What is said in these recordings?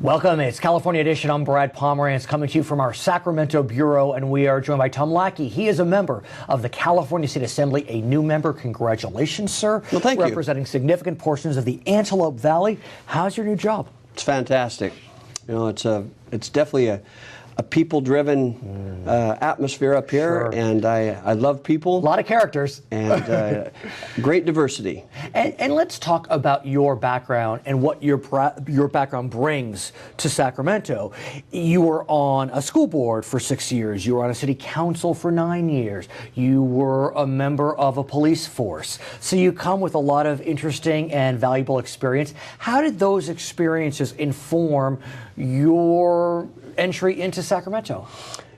Welcome. It's California Edition. I'm Brad Pomerance coming to you from our Sacramento Bureau, and we are joined by Tom Lackey. He is a member of the California State Assembly, a new member. Congratulations, sir. Well, thank you. Representing significant portions of the Antelope Valley. How's your new job? It's fantastic. You know, it's definitely a people-driven atmosphere up here, Sure. and I love people. A lot of characters. And great diversity. And let's talk about your background and what your background brings to Sacramento. You were on a school board for 6 years. You were on a city council for 9 years. You were a member of a police force. So you come with a lot of interesting and valuable experience. How did those experiences inform your entry into Sacramento?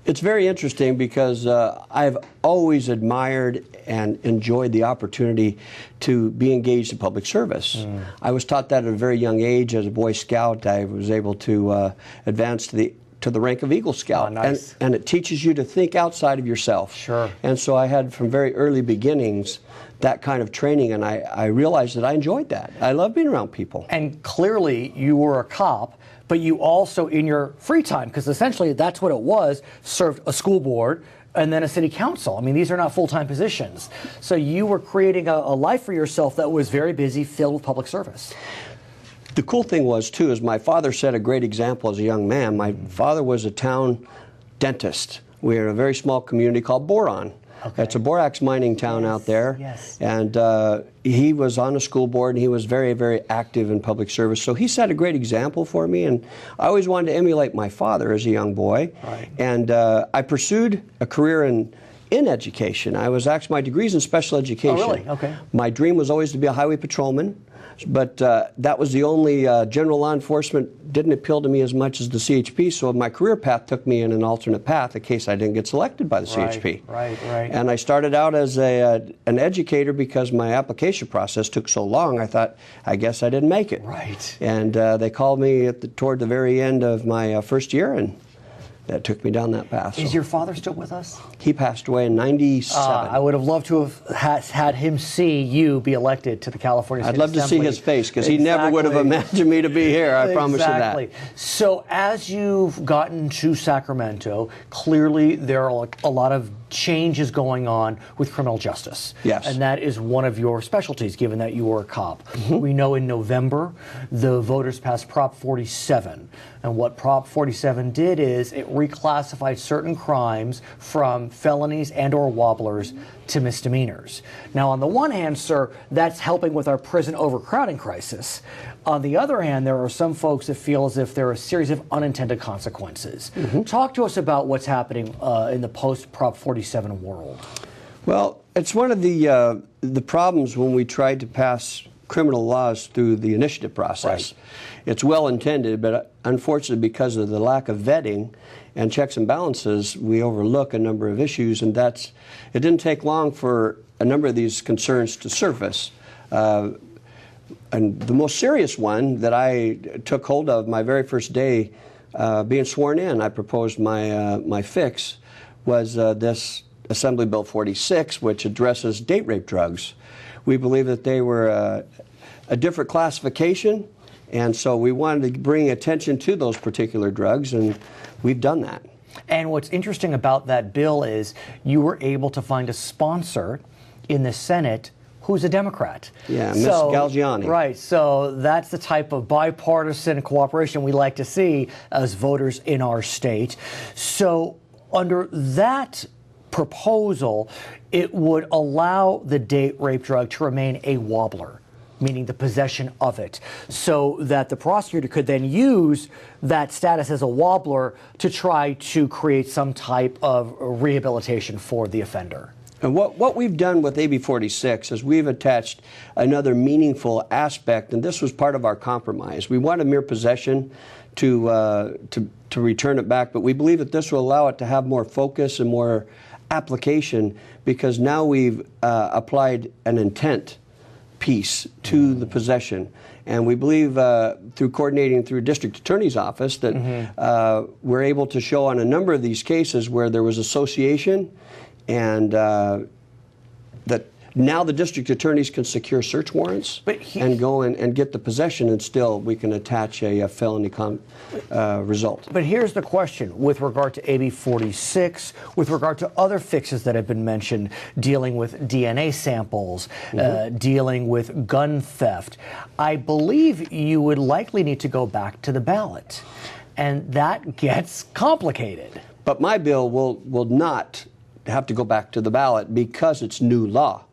It's very interesting because I've always admired and enjoyed the opportunity to be engaged in public service. I was taught that at a very young age. As a Boy Scout, I was able to advance to the rank of Eagle Scout. Oh, nice. And it teaches you to think outside of yourself. Sure. And so I had from very early beginnings that kind of training, and I realized that I enjoyed that. I love being around people. And clearly you were a cop, but you also, in your free time, because essentially that's what it was, served a school board and then a city council. I mean, these are not full-time positions. So you were creating a life for yourself that was very busy, filled with public service. The cool thing was, too, is my father set a great example as a young man. My father was a town dentist. We were in a very small community called Boron. Okay. It's a borax mining town out there. Yes. And he was on a school board, and he was very, very active in public service. So he set a great example for me, and I always wanted to emulate my father as a young boy. Right. And I pursued a career in education. My degree's in special education. Oh, really? Okay. My dream was always to be a highway patrolman. But that was the only general law enforcement didn't appeal to me as much as the CHP, so my career path took me in an alternate path in case I didn't get selected by the CHP. Right. And I started out as an educator because my application process took so long. I thought, I guess I didn't make it. Right. And they called me toward the very end of my first year, and that took me down that path. Is your father still with us? He passed away in '97. I would have loved to have had him see you be elected to the California State I'd love Assembly. to see his face, because he never would have imagined me to be here, I promise you that. So as you've gotten to Sacramento, clearly there are a lot of changes going on with criminal justice. Yes. And that is one of your specialties, given that you were a cop. We know in November, the voters passed Prop 47. And what Prop 47 did is it reclassified certain crimes from felonies and or wobblers to misdemeanors. Now, on the one hand, sir, that's helping with our prison overcrowding crisis. On the other hand, there are some folks that feel as if there are a series of unintended consequences. Talk to us about what's happening in the post-Prop 47 world. Well, it's one of the problems when we tried to pass criminal laws through the initiative process. Right. It's well intended, but unfortunately, because of the lack of vetting and checks and balances, we overlook a number of issues, and it didn't take long for a number of these concerns to surface. And the most serious one that I took hold of my very first day being sworn in, I proposed my fix, was this Assembly Bill 46, which addresses date rape drugs. We believe that they were a different classification, and so we wanted to bring attention to those particular drugs, and we've done that. And what's interesting about that bill is you were able to find a sponsor in the Senate who's a Democrat. Yeah, Ms. Galgiani. Right, so that's the type of bipartisan cooperation we like to see as voters in our state. So under that proposal, it would allow the date rape drug to remain a wobbler, meaning the possession of it, so that the prosecutor could then use that status as a wobbler to try to create some type of rehabilitation for the offender. And what we've done with AB 46 is we've attached another meaningful aspect, and this was part of our compromise. We wanted mere possession to return it back, but we believe that this will allow it to have more focus and more application, because now we've applied an intent piece to the possession. And we believe through coordinating through District Attorney's Office that we're able to show on a number of these cases where there was association and that now the district attorneys can secure search warrants and go in and get the possession, and still we can attach a felony result. But here's the question with regard to AB 46, with regard to other fixes that have been mentioned, dealing with DNA samples, dealing with gun theft. I believe you would likely need to go back to the ballot, and that gets complicated. But my bill will not have to go back to the ballot because it's new law.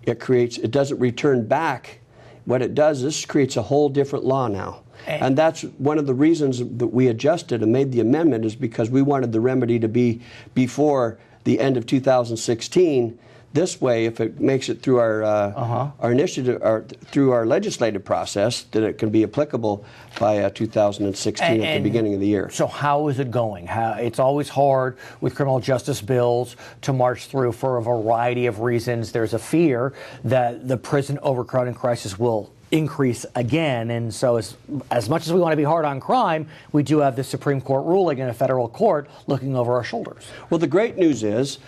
It doesn't return back. What it does, this creates a whole different law now. And that's one of the reasons that we adjusted and made the amendment, is because we wanted the remedy to be before the end of 2016. This way, if it makes it through our initiative, or through our legislative process, that it can be applicable by 2016 at the beginning of the year. So how is it going? It's always hard with criminal justice bills to march through for a variety of reasons. There's a fear that the prison overcrowding crisis will increase again, and so as much as we want to be hard on crime, we do have the Supreme Court ruling in a federal court looking over our shoulders. Well, the great news is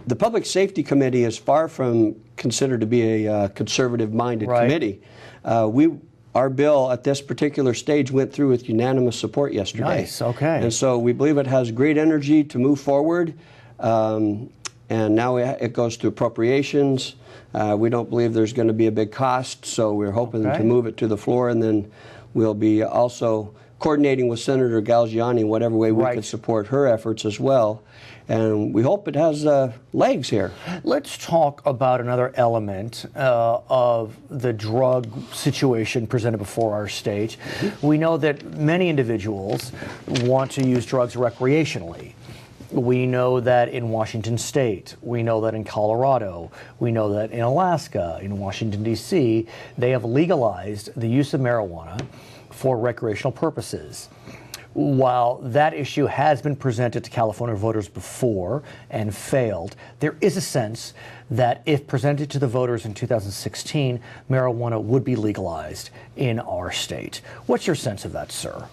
the Public Safety Committee is far from considered to be a conservative-minded committee. Our bill at this particular stage went through with unanimous support yesterday. Nice, okay. And so we believe it has great energy to move forward, and now it goes to appropriations. We don't believe there's going to be a big cost, so we're hoping to move it to the floor, and then we'll be also coordinating with Senator Galgiani in whatever way we can support her efforts as well. And we hope it has legs here. Let's talk about another element of the drug situation presented before our state. We know that many individuals want to use drugs recreationally. We know that in Washington State, we know that in Colorado, we know that in Alaska, in Washington, D.C., they have legalized the use of marijuana for recreational purposes. While that issue has been presented to California voters before and failed, there is a sense that if presented to the voters in 2016, marijuana would be legalized in our state. What's your sense of that, sir?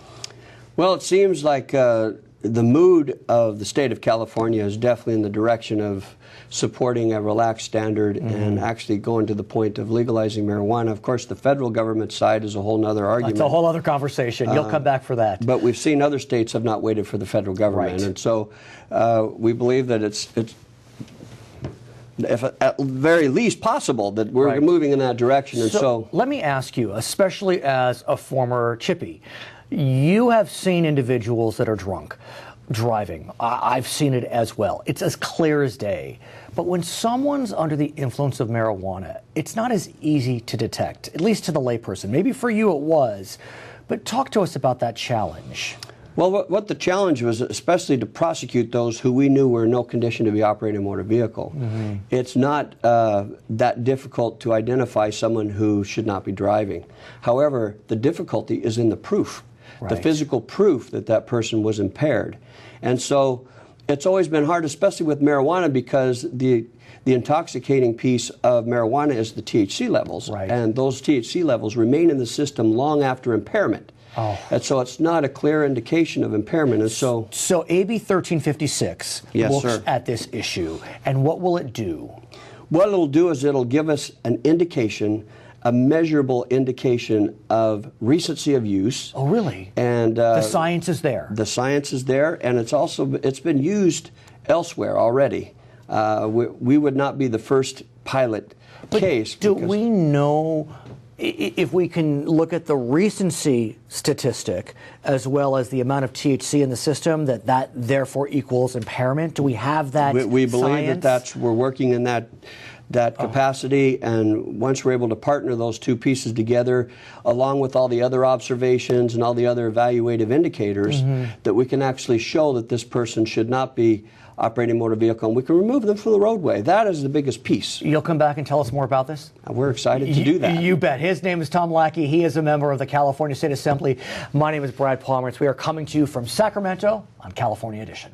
Well, it seems like the mood of the state of California is definitely in the direction of supporting a relaxed standard and actually going to the point of legalizing marijuana. Of course, the federal government side is a whole other argument. That's a whole other conversation. You'll come back for that. But we've seen other states have not waited for the federal government. And so we believe that it's if at the very least possible that we're moving in that direction. And so let me ask you, especially as a former chippy, you have seen individuals that are drunk driving. I've seen it as well. It's as clear as day. But when someone's under the influence of marijuana, it's not as easy to detect, at least to the layperson. Maybe for you it was. But talk to us about that challenge. Well, what the challenge was, especially to prosecute those who we knew were in no condition to be operating a motor vehicle. It's not that difficult to identify someone who should not be driving. However, the difficulty is in the proof. The physical proof that that person was impaired. And so it's always been hard, especially with marijuana, because the intoxicating piece of marijuana is the THC levels. And those THC levels remain in the system long after impairment. And so it's not a clear indication of impairment. And so AB 1356 looks at this issue. And what will it do? What it'll do is it'll give us an indication, a measurable indication of recency of use. Oh, really? And the science is there. The science is there, and it's been used elsewhere already. We would not be the first pilot case. Do we know if we can look at the recency statistic as well as the amount of THC in the system, that therefore equals impairment? Do we have that? We believe that we're working in that capacity, and once we're able to partner those two pieces together, along with all the other observations and all the other evaluative indicators, that we can actually show that this person should not be operating a motor vehicle, and we can remove them from the roadway. That is the biggest piece. You'll come back and tell us more about this? We're excited to do that. You bet. His name is Tom Lackey. He is a member of the California State Assembly. My name is Brad Pomerance. We are coming to you from Sacramento on California Edition.